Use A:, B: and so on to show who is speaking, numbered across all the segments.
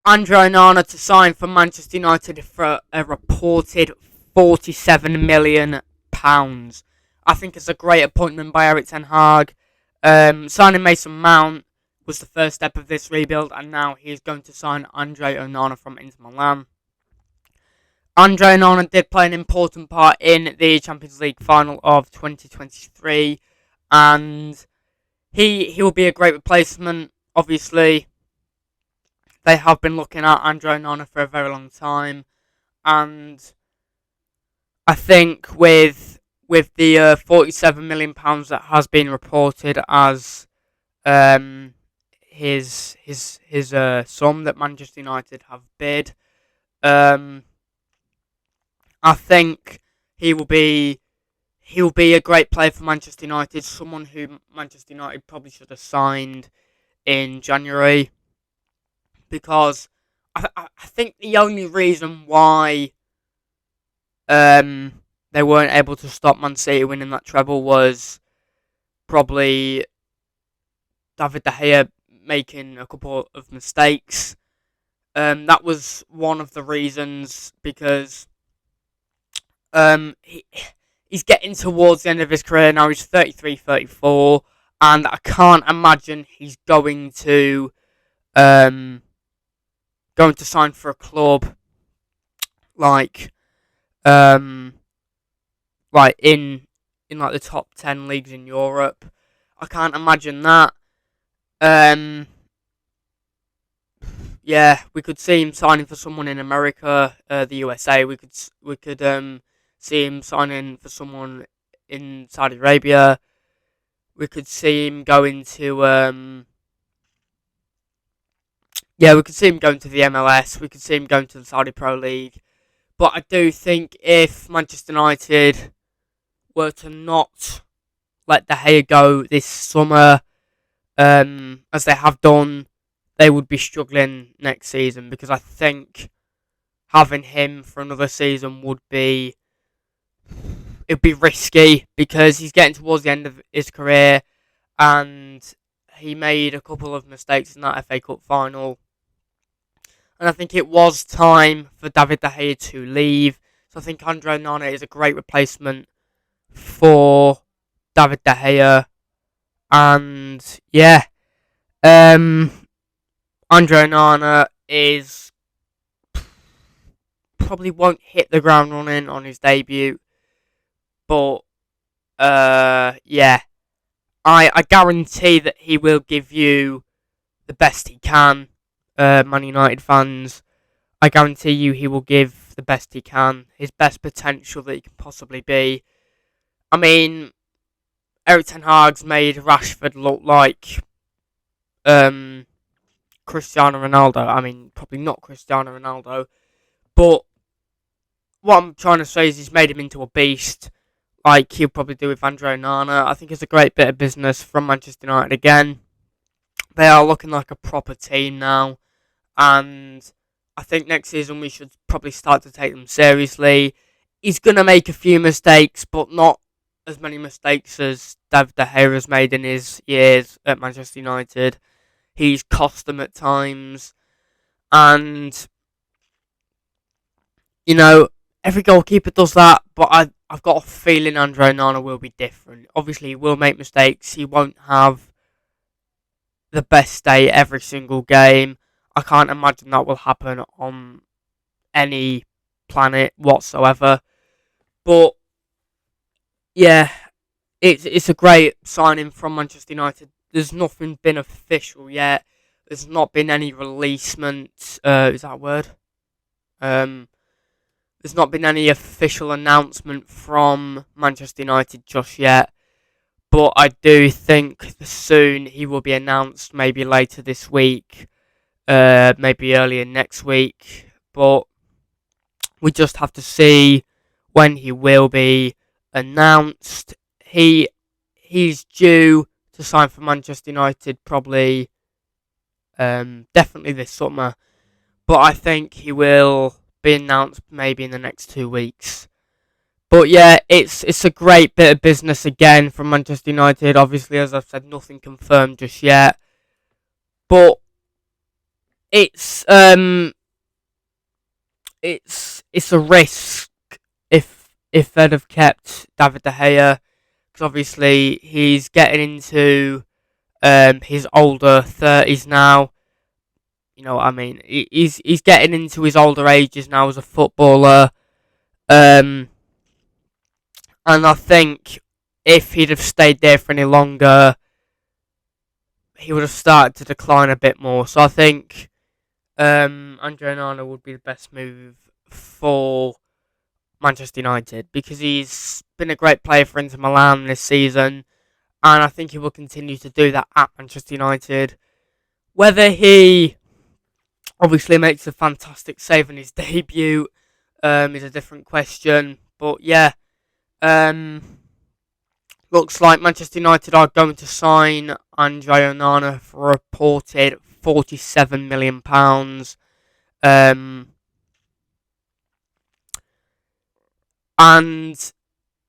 A: Andre Onana to sign for Manchester United for a reported £47 million. I think it's a great appointment by Eric Ten Hag. Signing Mason Mount was the first step of this rebuild, and now he's going to sign Andre Onana from Inter Milan. Andre Onana did play an important part in the Champions League final of 2023, and he will be a great replacement. Obviously, they have been looking at Andre Onana for a very long time, and I think with the £47 million that has been reported as his sum that Manchester United have bid, I think he will be a great player for Manchester United. Someone who Manchester United probably should have signed in January, because I think the only reason why they weren't able to stop Man City winning that treble was probably David De Gea making a couple of mistakes. That was one of the reasons, because he's getting towards the end of his career now. He's 33, 34, and I can't imagine he's going to sign for a club like in like the top 10 leagues in Europe. I can't imagine that. Yeah, we could see him signing for someone in America, the USA. We could see him signing for someone in Saudi Arabia. We could see him going to we could see him going to the MLS. We could see him going to the Saudi Pro League. But I do think if Manchester United were to not let De Gea go this summer, as they have done, they would be struggling next season, because I think having him for another season it'd be risky, because he's getting towards the end of his career, and he made a couple of mistakes in that FA Cup final. And I think it was time for David De Gea to leave. So I think Andre Onana is a great replacement for David De Gea. And yeah, Andre Onana probably won't hit the ground running on his debut, but yeah, I guarantee that he will give you the best he can. Man United fans, I guarantee you he will give the best he can, his best potential that he can possibly be. I mean, Eric Ten Hag's made Rashford look like Cristiano Ronaldo. I mean, probably not Cristiano Ronaldo, but what I'm trying to say is he's made him into a beast, like he'll probably do with Andre Onana. I think it's a great bit of business from Manchester United again. They are looking like a proper team now, and I think next season we should probably start to take them seriously. He's going to make a few mistakes, but not as many mistakes as David De Gea has made in his years at Manchester United. He's cost them at times, and you know, every goalkeeper does that, but I've got a feeling Andre Onana will be different. Obviously, he will make mistakes. He won't have the best day every single game. I can't imagine that will happen on any planet whatsoever. But yeah, it's a great signing from Manchester United. There's nothing been official yet. There's not been any releasement. Is that a word? There's not been any official announcement from Manchester United just yet. But I do think soon he will be announced, maybe later this week, maybe earlier next week. But we just have to see when he will be announced. He's due to sign for Manchester United probably, definitely this summer. But I think he will be announced maybe in the next 2 weeks. But yeah, it's a great bit of business again from Manchester United. Obviously, as I've said, nothing confirmed just yet. But it's it's a risk if they'd have kept David De Gea, because obviously he's getting into his older 30s now. You know what I mean? He's getting into his older ages now as a footballer. Um, and I think if he'd have stayed there for any longer, he would have started to decline a bit more. So I think Andre Onana would be the best move for Manchester United, because he's been a great player for Inter Milan this season, and I think he will continue to do that at Manchester United. Whether he obviously makes a fantastic save in his debut is a different question, but yeah, um, looks like Manchester United are going to sign Andre Onana for a reported £47 million. Um, and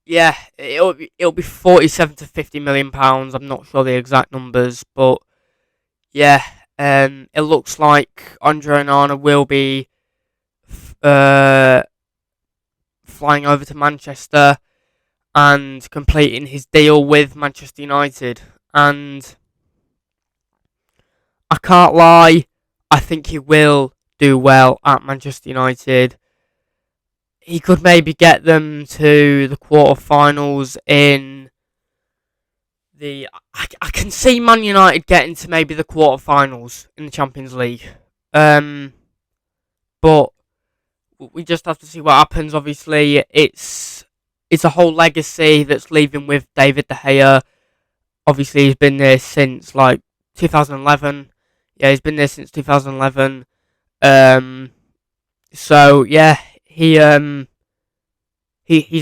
A: yeah, it'll be 47 to £50 million. I'm not sure the exact numbers, but yeah, it looks like Andre Onana will be uh, flying over to Manchester and completing his deal with Manchester United. And I can't lie, I think he will do well at Manchester United. He could maybe get them to the quarterfinals in the. I can see Man United getting to maybe the quarterfinals in the Champions League. But we just have to see what happens. Obviously, it's a whole legacy that's leaving with David De Gea. Obviously, he's been there since like 2011. Yeah, he's been there since 2011. So yeah, he's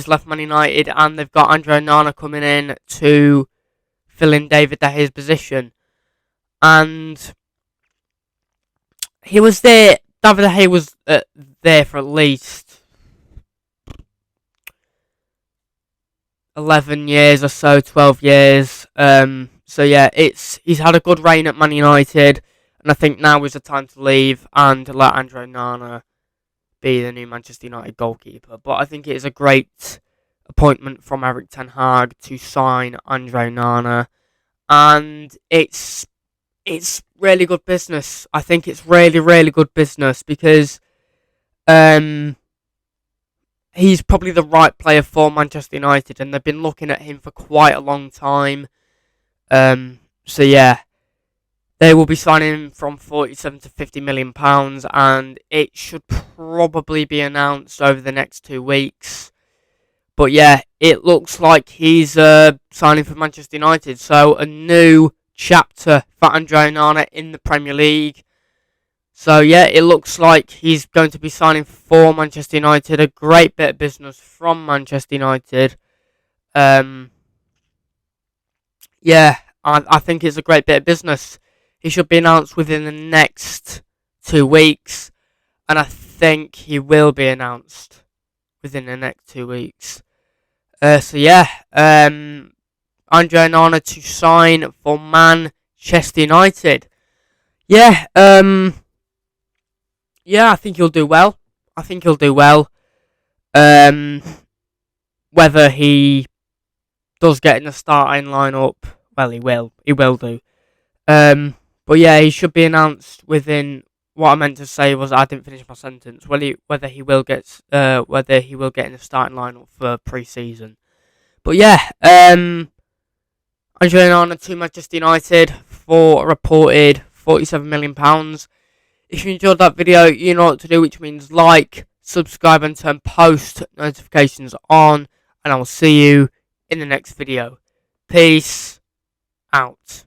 A: left Man United, and they've got Andre Onana coming in to fill in David De Gea's position. And he was there. David De Gea was there for at least 11 years or so, 12 years. So yeah, he's had a good reign at Man United, and I think now is the time to leave and let Andre Onana be the new Manchester United goalkeeper. But I think it is a great appointment from Erik ten Hag to sign Andre Onana, and it's really good business. I think it's really good business, because he's probably the right player for Manchester United, and they've been looking at him for quite a long time. So yeah, they will be signing him from 47 to £50 million, and it should probably be announced over the next 2 weeks. But yeah, it looks like he's signing for Manchester United, so a new chapter for Andre Onana in the Premier League. So yeah, it looks like he's going to be signing for Manchester United. A great bit of business from Manchester United. Yeah, I think it's a great bit of business. He should be announced within the next 2 weeks, and I think he will be announced within the next 2 weeks. So yeah, Andre Onana to sign for Manchester United. Yeah, yeah, I think he'll do well. I think he'll do well. Whether he does get in the starting lineup, well, he will. He will do. But yeah, he should be announced within. What I meant to say was I didn't finish my sentence. Whether he will get in the starting lineup for pre-season. But yeah, Andre Onana to Manchester United for a reported £47 million. If you enjoyed that video, you know what to do, which means like, subscribe, and turn post notifications on. And I will see you in the next video. Peace out.